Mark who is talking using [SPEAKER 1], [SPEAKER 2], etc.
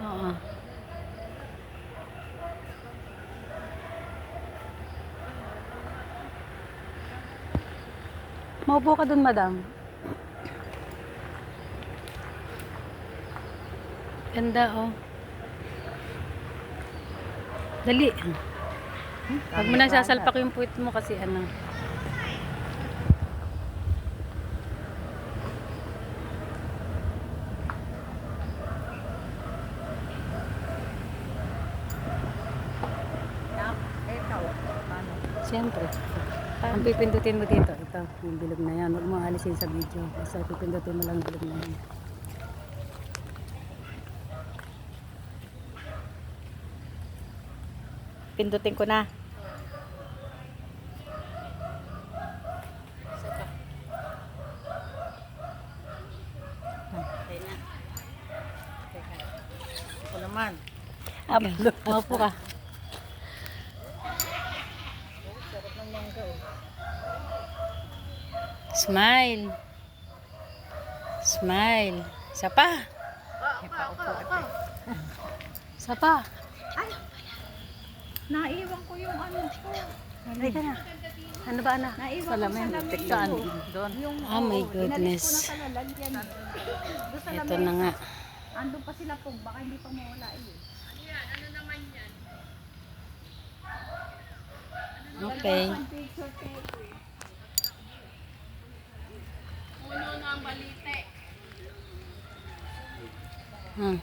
[SPEAKER 1] Oo. Maupo ka dun, madam. Ganda, oh. Dali. Huwag mo nang sasalpak yung puwit mo kasi ano. Siyempre. Ang pipindutin mo dito, ito, yung bilog na yan. Huwag mo alisin sa video. Basta pipindutin mo lang yung bilog na yan.
[SPEAKER 2] Pindutin ko na. Okay na. Teka. Ako naman.
[SPEAKER 1] Maupo ka.
[SPEAKER 2] Sarap ng mangga oh.
[SPEAKER 1] Smile. Smile. Isa pa. Isa pa.
[SPEAKER 2] Naiwan ko yung ano ko.
[SPEAKER 1] Halika na. Ano ba, anak?
[SPEAKER 2] Naiwan ko sa lamig.
[SPEAKER 1] Saan?
[SPEAKER 2] Doon. Yung,
[SPEAKER 1] Oh my
[SPEAKER 2] inalis
[SPEAKER 1] goodness.
[SPEAKER 2] ko na sa lalagyan. Doon sa
[SPEAKER 1] Ito
[SPEAKER 2] lamig.
[SPEAKER 1] na nga.
[SPEAKER 2] Andun pa sila pong. Baka hindi pa mawala eh.
[SPEAKER 1] Okay.
[SPEAKER 2] Picture take.
[SPEAKER 1] Hmm.